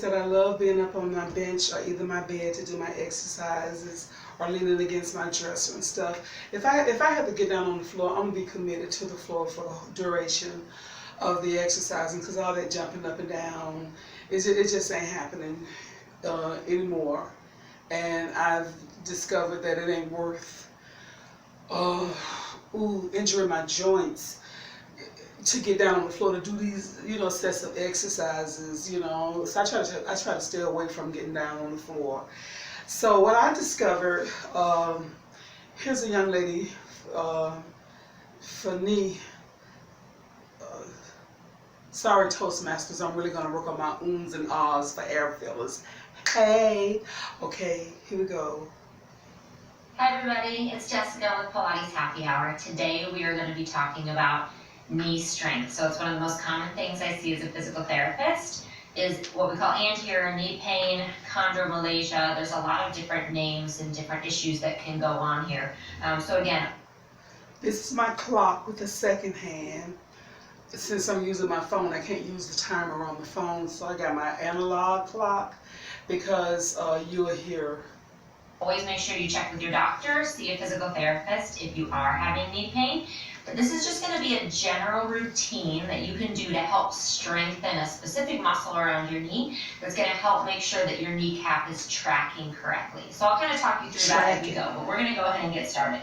That I love being up on my bench or either my bed to do my exercises or leaning against my dresser and stuff. If I have to get down on the floor, I'm gonna be committed to the floor for the duration of the exercising, because all that jumping up and down, it just ain't happening anymore. And I've discovered that it ain't worth injuring my joints to get down on the floor to do these, sets of exercises, So I try to stay away from getting down on the floor. So what I discovered, here's a young lady, Fani. Sorry, Toastmasters, I'm really gonna work on my ums and ahs for air fillers. Hey, okay, here we go. Hi everybody, it's Jessica with Pilates Happy Hour. Today we are going to be talking about knee strength. So it's one of the most common things I see as a physical therapist is what we call anterior knee pain, chondromalacia. There's a lot of different names and different issues that can go on here. So again, this is my clock with the second hand. Since I'm using my phone, I can't use the timer on the phone, so I got my analog clock because you'll hear. Always make sure you check with your doctor, see a physical therapist if you are having knee pain. But this is just going to be a general routine that you can do to help strengthen a specific muscle around your knee that's going to help make sure that your kneecap is tracking correctly. So I'll kind of talk you through that as we go, but we're going to go ahead and get started.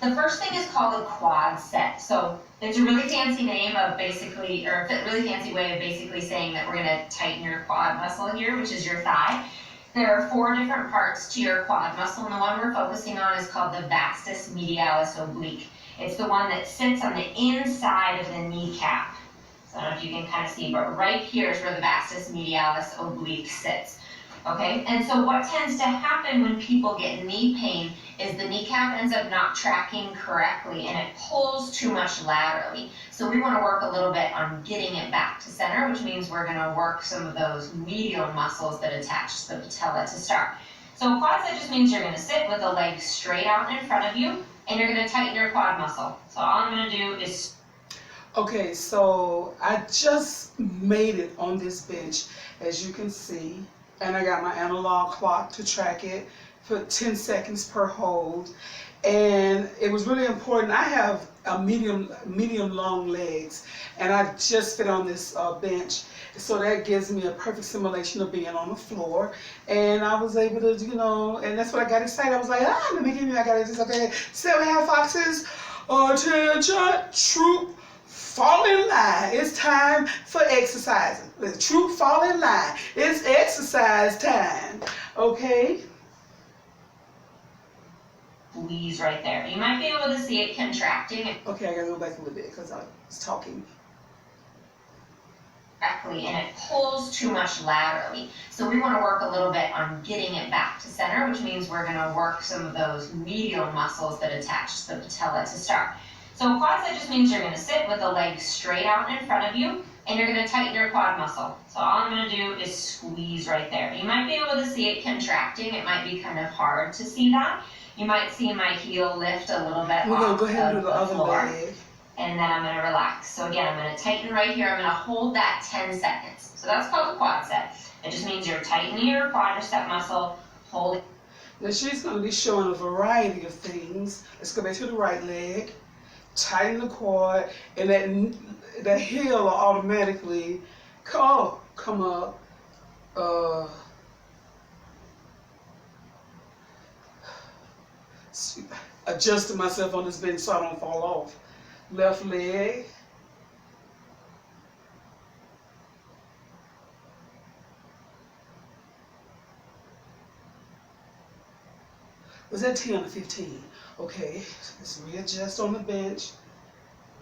The first thing is called a quad set. So it's a really fancy name of basically, or a really fancy way of basically saying that we're going to tighten your quad muscle here, which is your thigh. There are 4 different parts to your quad muscle, and the one we're focusing on is called the vastus medialis oblique. It's the one that sits on the inside of the kneecap. So I don't know if you can kind of see, but right here is where the vastus medialis oblique sits. Okay, and so what tends to happen when people get knee pain is the kneecap ends up not tracking correctly and it pulls too much laterally. So we want to work a little bit on getting it back to center, which means we're going to work some of those medial muscles that attach to the patella to start. So quad set just means you're going to sit with the legs straight out in front of you and you're going to tighten your quad muscle. So all I'm going to do is... Okay, so I just made it on this bench, as you can see. And I got my analog clock to track it for 10 seconds per hold. And it was really important. I have a medium long legs, and I just fit on this bench. So that gives me a perfect simulation of being on the floor. And I was able to, and that's what I got excited. I was like, in the beginning I got this, okay, Silverhairfoxes, attention, troop, fall in line. It's time for exercising. The troop, fall in line. It's exercise time. Okay? Squeeze right there. You might be able to see it contracting. Okay, I gotta go back a little bit because I was talking. Correctly, and it pulls too much laterally. So we want to work a little bit on getting it back to center, which means we're going to work some of those medial muscles that attach to the patella to start. So quad set just means you're going to sit with the legs straight out in front of you and you're going to tighten your quad muscle. So all I'm going to do is squeeze right there. You might be able to see it contracting. It might be kind of hard to see that. You might see my heel lift a little bit We're going to go ahead and off do the of other floor. leg. And then I'm going to relax. So again, I'm going to tighten right here. I'm going to hold that 10 seconds. So that's called a quad set. It just means you're tightening your quadricep muscle, holding. Now she's going to be showing a variety of things. Let's go back to the right leg. Tighten the quad, and that heel will automatically come up. Adjusting myself on this bench so I don't fall off. Left leg. Was that 10 or 15? Okay, let's readjust on the bench.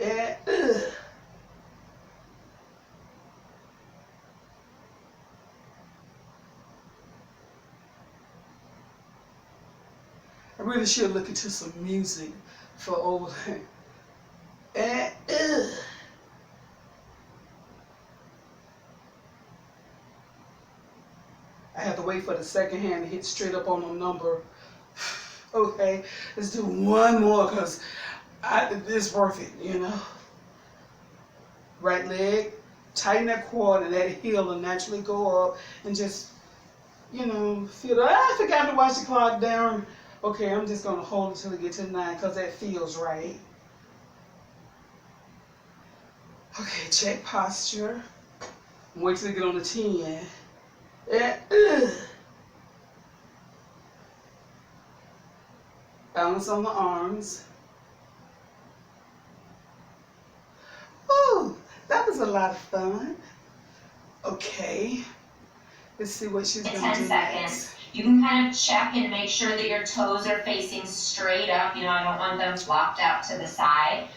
And I really should look into some music for over. And I have to wait for the second hand to hit straight up on the number. Okay, let's do one more because it's worth it, Right leg, tighten that quad and that heel will naturally go up and just, feel it. I forgot to watch the clock down. Okay, I'm just going to hold it till it gets to 9 because that feels right. Okay, check posture. Wait till it get on the 10. Balance on the arms. Ooh, that was a lot of fun. Okay, let's see what she's going to do 10 seconds. next. You can kind of check and make sure that your toes are facing straight up. I don't want them flopped out to the side.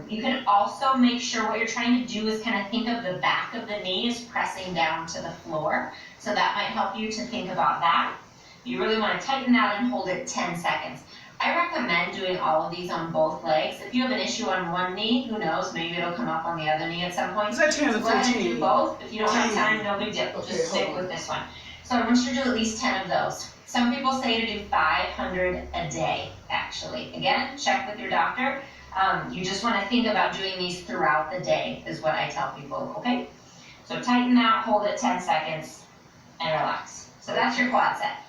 You can also make sure what you're trying to do is kind of think of the back of the knee is pressing down to the floor. So that might help you to think about that. You really want to tighten that and hold it 10 seconds. I recommend doing all of these on both legs. If you have an issue on one knee, who knows, maybe it'll come up on the other knee at some point. Is that 10 or 15? Go ahead and do both. If you don't have time, no big deal. Okay, just stick with this one. So I want you to do at least 10 of those. Some people say to do 500 a day, actually. Again, check with your doctor. You just want to think about doing these throughout the day is what I tell people, okay? So tighten that, hold it 10 seconds, and relax. So that's your quad set.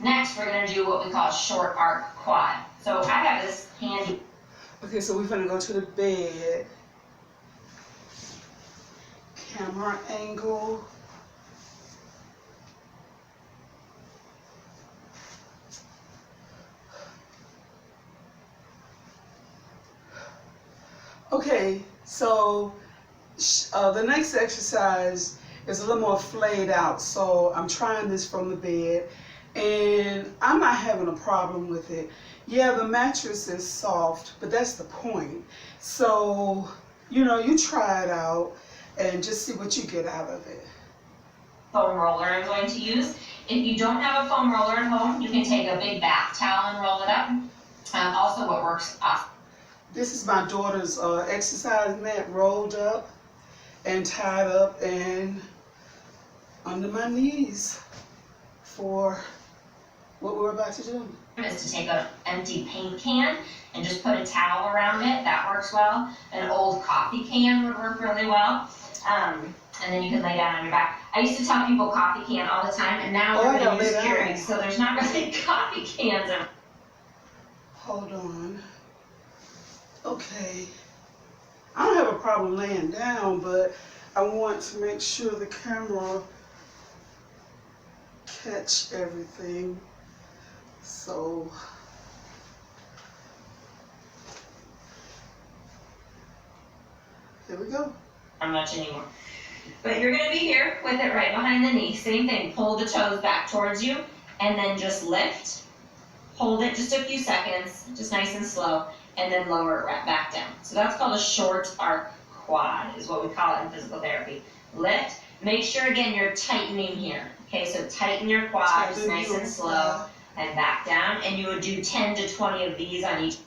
Next, we're going to do what we call a short arc quad. So I have this handy. Okay, so we're going to go to the bed. Camera angle. Okay, so the next exercise is a little more flayed out. So I'm trying this from the bed, and I'm not having a problem with it. Yeah, the mattress is soft, but that's the point. So, you try it out and just see what you get out of it. Foam roller I'm going to use. If you don't have a foam roller at home, you can take a big bath towel and roll it up. Also what works awesome. This is my daughter's exercise mat rolled up and tied up and under my knees for what we're about to do. Is to take an empty paint can and just put a towel around it. That works well. An old coffee can would work really well. And then you can lay down on your back. I used to tell people coffee can all the time, and now we're going to use Keurig, so there's not really coffee cans. Hold on. Okay. I don't have a problem laying down, but I want to make sure the camera catch everything. So here we go. Not much anymore. But you're going to be here with it right behind the knee. Same thing. Pull the toes back towards you and then just lift. Hold it just a few seconds, just nice and slow, and then lower it right back down. So that's called a short arc quad is what we call it in physical therapy. Lift. Make sure again you're tightening here. Okay, so tighten your quad just nice and slow and back down. And you would do 10 to 20 of these on each.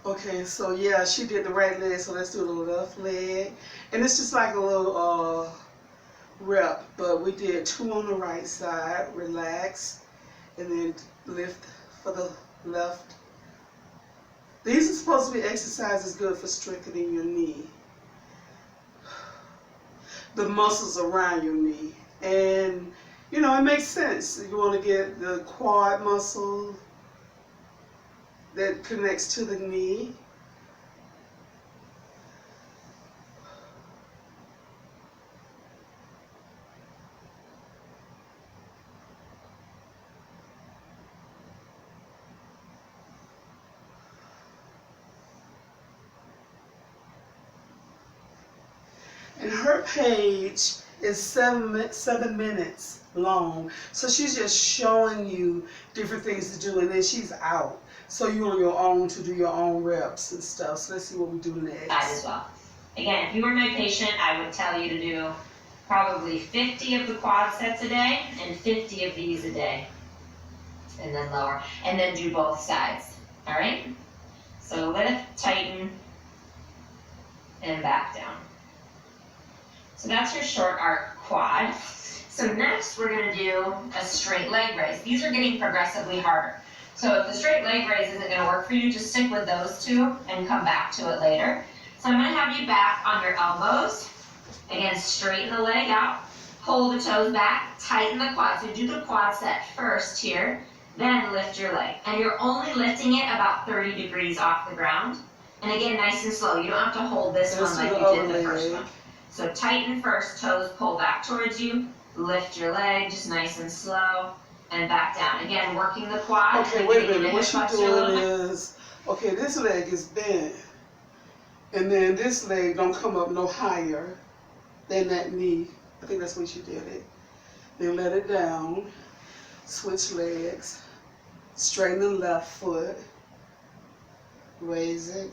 Okay, so yeah, she did the right leg, so let's do the left leg. And it's just like a little rep, but we did 2 on the right side, relax, and then lift for the left. These are supposed to be exercises good for strengthening your knee, the muscles around your knee. And, it makes sense. You want to get the quad muscle that connects to the knee. And her page is 7 minutes long. So she's just showing you different things to do, and then she's out. So you're on your own to do your own reps and stuff. So let's see what we do next. That as well. Again, if you were my patient, I would tell you to do probably 50 of the quad sets a day and 50 of these a day. And then lower. And then do both sides. All right? So lift, tighten, and back down. So that's your short arc quad. So next we're going to do a straight leg raise. These are getting progressively harder. So if the straight leg raise isn't going to work for you, just stick with those two and come back to it later. So I'm going to have you back on your elbows, Again, straighten the leg out, pull the toes back, tighten the quad. So do the quad set first here, then lift your leg. And you're only lifting it about 30 degrees off the ground. And again, nice and slow. You don't have to hold this one like you did the first one. So tighten first, toes pull back towards you, lift your leg, just nice and slow, and back down. Again, working the quad. Okay, wait a minute. What you're doing is, okay, this leg is bent, and then this leg don't come up no higher than that knee. I think that's what you did it. Then let it down, switch legs, straighten the left foot, raise it,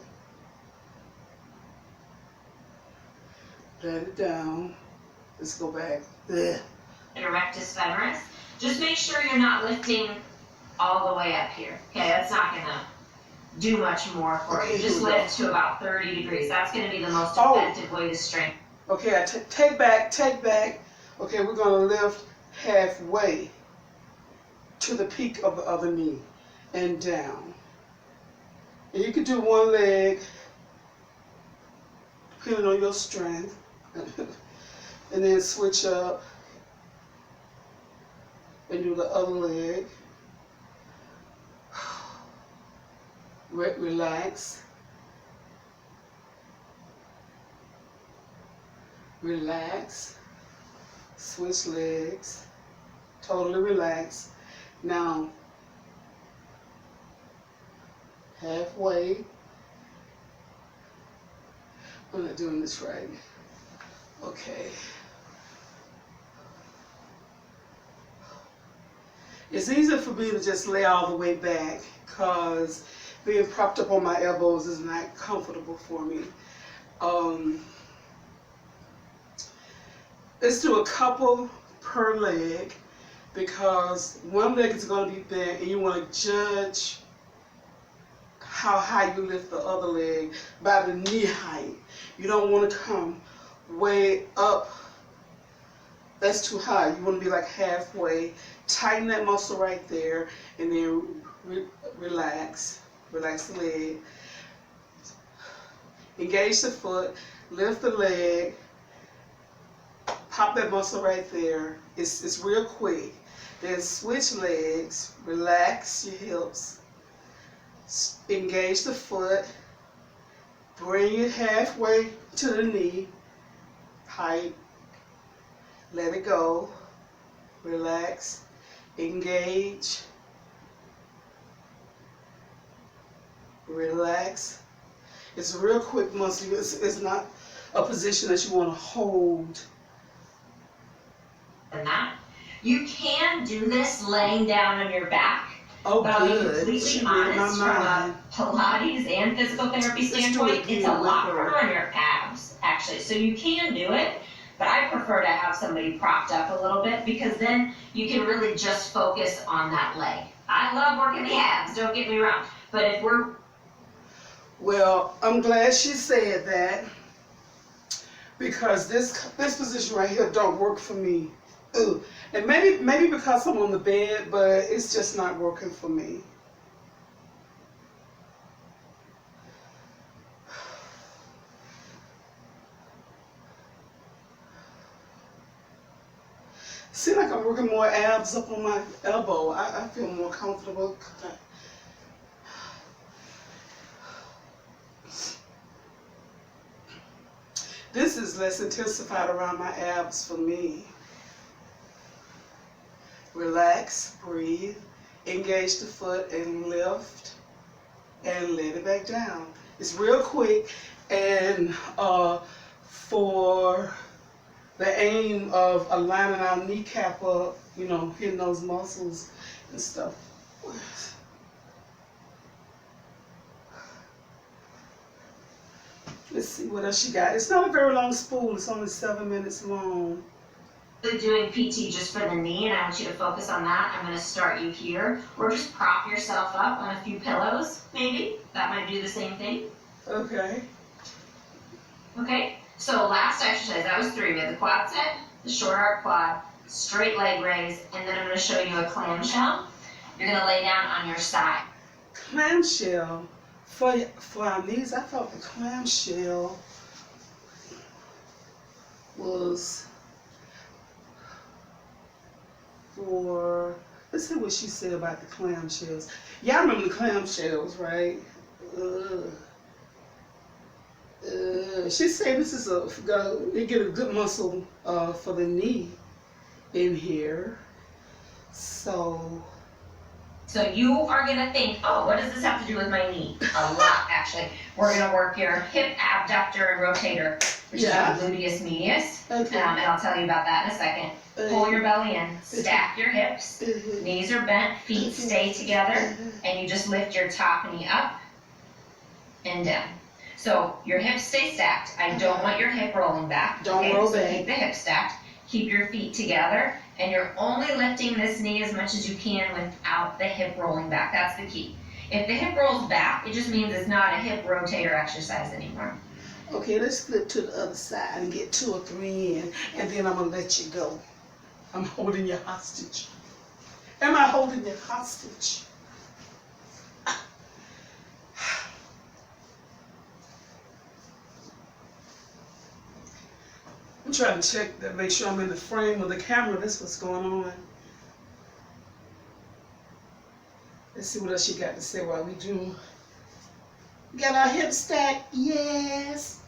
let it down. Let's go back. There. Erectus femoris. Just make sure you're not lifting all the way up here. Okay, that's not gonna do much more for you. Just lift to about 30 degrees. That's gonna be the most effective way to strengthen. Okay, take back. Okay, we're gonna lift halfway to the peak of the other knee and down. And you can do one leg, depending on your strength. And then switch up and do the other leg. Relax. Relax. Switch legs. Totally relax. Now, halfway. I'm not doing this right. Okay. It's easier for me to just lay all the way back because being propped up on my elbows is not comfortable for me. Let's do a couple per leg because one leg is going to be bent and you want to judge how high you lift the other leg by the knee height. You don't want to come way up. That's too high. You want to be like halfway. Tighten that muscle right there and then relax. Relax the leg. Engage the foot. Lift the leg. Pop that muscle right there. It's real quick. Then switch legs. Relax your hips. Engage the foot. Bring it halfway to the knee. Height. Let it go. Relax. Engage. Relax. It's a real quick muscle. It's not a position that you want to hold. And that. You can do this laying down on your back. Oh, but good. I'll be completely honest, from a Pilates and physical therapy standpoint, it's a lot harder on your abs, actually. So you can do it, but I prefer to have somebody propped up a little bit because then you can really just focus on that leg. I love working the abs, don't get me wrong, but if we're... Well, I'm glad she said that because this position right here don't work for me. Ooh. And maybe because I'm on the bed, but it's just not working for me. See, like I'm working more abs up on my elbow. I feel more comfortable. This is less intensified around my abs for me. Relax, breathe, engage the foot and lift and let it back down. It's real quick and for the aim of aligning our kneecap up, you know, hitting those muscles and stuff. Let's see what else she got. It's not a very long spool. It's only 7 minutes long. Doing PT just for the knee, and I want you to focus on that. I'm going to start you here, or just prop yourself up on a few pillows, maybe. That might do the same thing. Okay. Okay, so last exercise, that was 3. We had the quad set, the short arc quad, straight leg raise, and then I'm going to show you a clamshell. You're going to lay down on your side. Clamshell for our knees. I thought the clamshell was for, let's see what she said about the clamshells. Y'all remember the clamshells, right? She said this is you get a good muscle for the knee in here. So you are gonna think, oh, what does this have to do with my knee? A lot, actually. We're gonna work your hip abductor and rotator, which is your gluteus medius. Okay. And I'll tell you about that in a second. Pull your belly in, stack your hips, knees are bent, feet stay together, and you just lift your top knee up and down. So your hips stay stacked. I don't want your hip rolling back. Don't roll back. Keep the hips stacked. Keep your feet together, and you're only lifting this knee as much as you can without the hip rolling back. That's the key. If the hip rolls back, it just means it's not a hip rotator exercise anymore. Okay, let's flip to the other side and get 2 or 3 in, and then I'm gonna let you go. I'm holding you hostage. Am I holding you hostage? I'm trying to check to make sure I'm in the frame of the camera. That's what's going on. Let's see what else you got to say while we do. Got our hips stacked? Yes.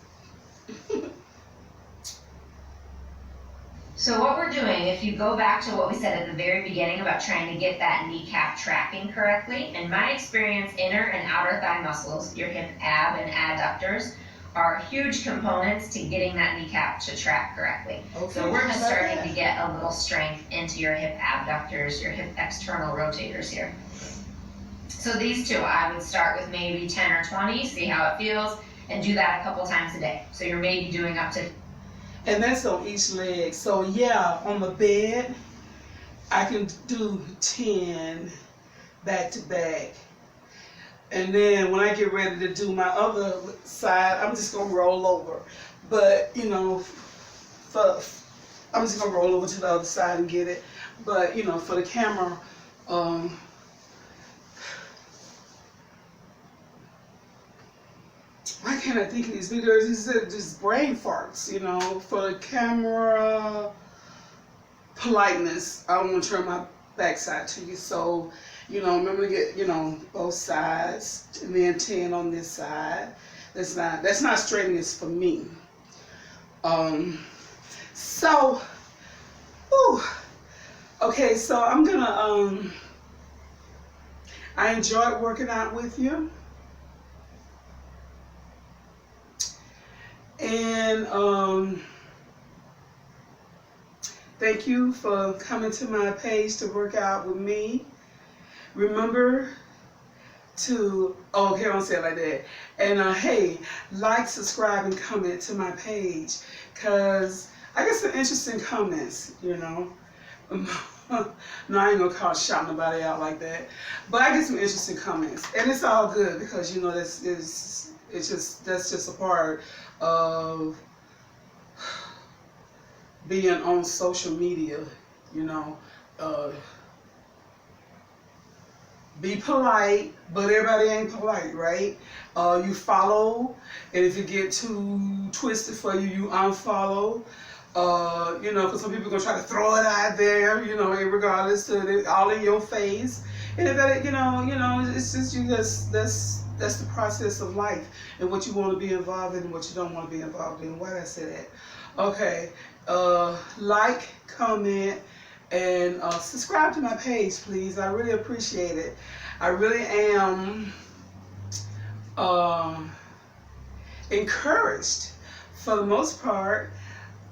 So what we're doing, if you go back to what we said at the very beginning about trying to get that kneecap tracking correctly, in my experience, inner and outer thigh muscles, your hip ab and adductors, are huge components to getting that kneecap to track correctly. Okay, so we're just starting to get a little strength into your hip abductors, your hip external rotators here. So these two, I would start with maybe 10 or 20, see how it feels, and do that a couple times a day. So you're maybe doing up to... And that's on each leg. So yeah, on the bed, I can do 10 back to back. And then when I get ready to do my other side, I'm just gonna roll over. But you know, I'm just gonna roll over to the other side and get it. But you know, for the camera, why can't I think of these videos? These are just brain farts, you know. For the camera politeness, I don't want to turn my backside to you. So, you know, remember to get, you know, both sides, and then 10 on this side. That's not straightness for me. So, whew. Okay, so I'm gonna, I enjoyed working out with you. And thank you for coming to my page to work out with me. Remember to, oh, okay, I don't say it like that. And hey, like, subscribe, and comment to my page, because I get some interesting comments, you know. No, I ain't gonna call shout nobody out like that. But I get some interesting comments. And it's all good, because, you know, that's just a part of being on social media, you know. Be polite, but everybody ain't polite, right? You follow, and if you get too twisted for you, you unfollow. You know, because some people are gonna try to throw it out there, you know, regardless to it, all in your face. And if that, you know, it's just that's the process of life, and what you want to be involved in and what you don't want to be involved in. Why did I say that? Okay, like, comment, and subscribe to my page, please. I really appreciate it. I really am encouraged, for the most part,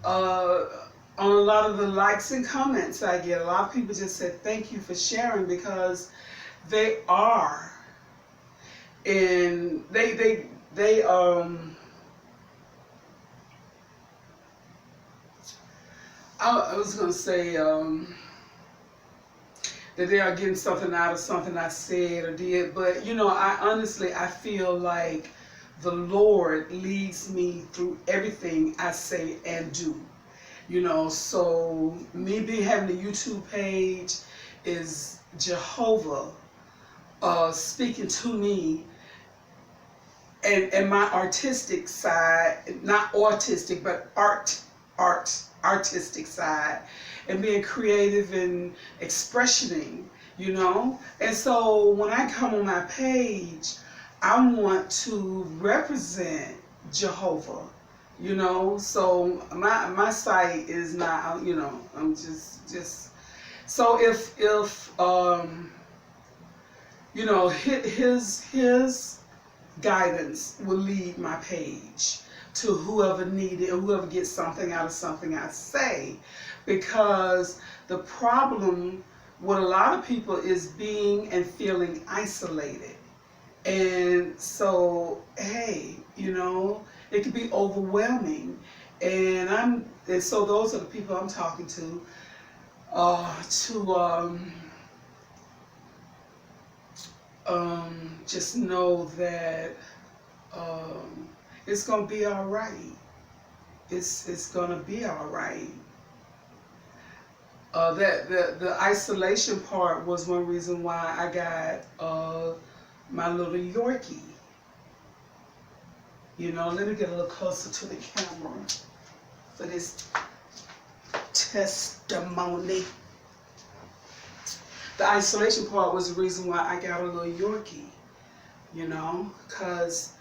on a lot of the likes and comments I get. A lot of people just said thank you for sharing, because they are, and they I was gonna say that they are getting something out of something I said or did, but you know, I feel like the Lord leads me through everything I say and do. You know, so me having a YouTube page is Jehovah speaking to me, and my artistic side, not autistic, but art artistic side and being creative and expressioning, you know. And so when I come on my page, I want to represent Jehovah, you know. So my site is not, you know, I'm just so if you know, his guidance will lead my page to whoever needed or whoever gets something out of something I say. Because the problem with a lot of people is being and feeling isolated. And so, hey, you know, it can be overwhelming. And so those are the people I'm talking to, just know that it's gonna be all right. It's gonna be all right. That the isolation part was one reason why I got my little Yorkie. You know, let me get a little closer to the camera for this testimony. The isolation part was the reason why I got a little Yorkie, you know, because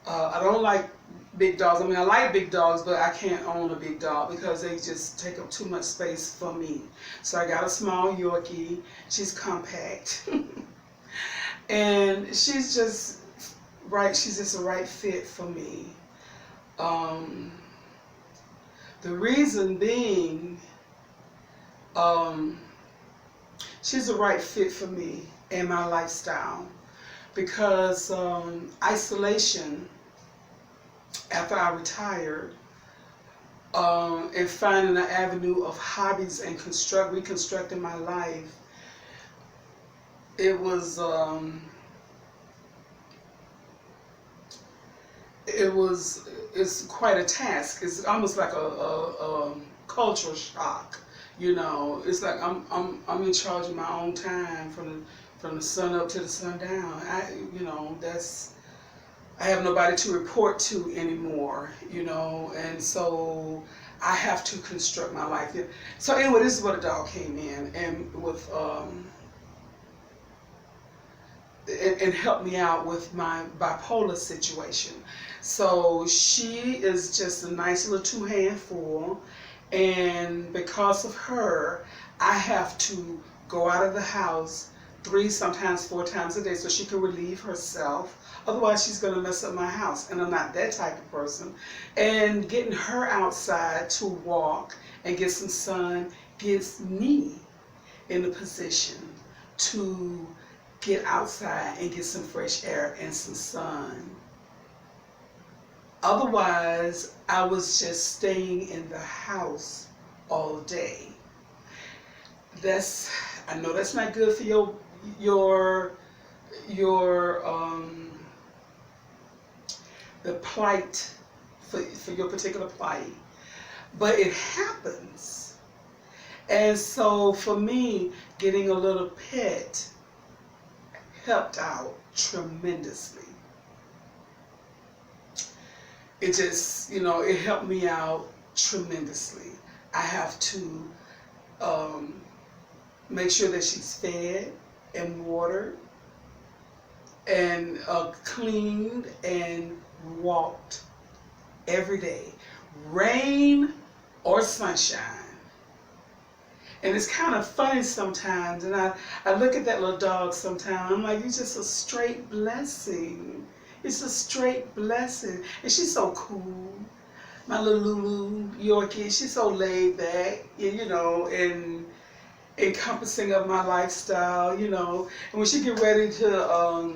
I don't like big dogs. I mean, I like big dogs, but I can't own a big dog because they just take up too much space for me. So I got a small Yorkie. She's compact. And she's just right. She's just a right fit for me. The reason being, she's a right fit for me and my lifestyle, because isolation after I retired, and finding an avenue of hobbies and reconstructing my life, it's quite a task. It's almost like a cultural shock. You know, it's like I'm in charge of my own time from the sun up to the sundown. I have nobody to report to anymore, you know, and so I have to construct my life. So anyway, this is where the dog came in and and helped me out with my bipolar situation. So she is just a nice little two-handful, and because of her, I have to go out of the house 3, sometimes 4 times a day so she can relieve herself. Otherwise, she's going to mess up my house, and I'm not that type of person. And getting her outside to walk and get some sun gets me in a position to get outside and get some fresh air and some sun. Otherwise, I was just staying in the house all day. I know that's not good for the plight, for your particular plight, but it happens. And so for me, getting a little pet helped out tremendously. It just, you know, it helped me out tremendously. I have to make sure that she's fed and watered and cleaned and walked every day, rain or sunshine. And it's kind of funny sometimes, and I look at that little dog sometimes, I'm like, you're just a straight blessing. It's a straight blessing. And she's so cool. My little Lulu Yorkie, she's so laid back, you know, and encompassing of my lifestyle, you know. And when she get ready to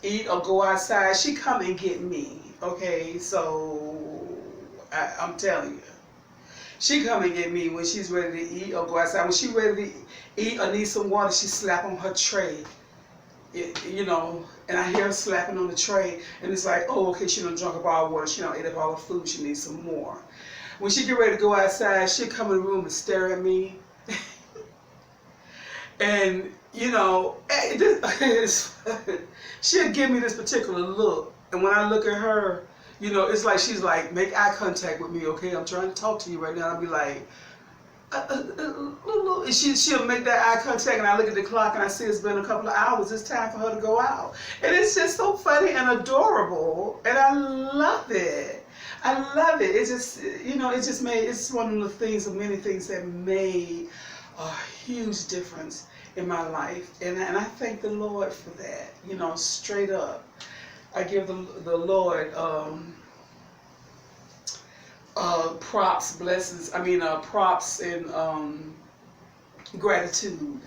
eat or go outside, she come and get me, okay? So I'm telling you, she come and get me when she's ready to eat or go outside. When she's ready to eat or need some water, she slap on her tray, you know, and I hear her slapping on the tray, and it's like, oh, okay, she done drunk up all the water, she done ate up all the food, she needs some more. When she get ready to go outside, she'll come in the room and stare at me. And, you know, she'll give me this particular look. And when I look at her, You know, it's like she's like, make eye contact with me, okay? I'm trying to talk to you right now. I'll be like, and she'll make that eye contact, and I look at the clock and I see it's been a couple of hours. It's time for her to go out. And it's just so funny and adorable, and I love it. I love it. It's just, you know, it just made, it's one of the things, of many things that made a huge difference in my life. And I thank the Lord for that, you know, straight up. I give the Lord props, blessings, props and gratitude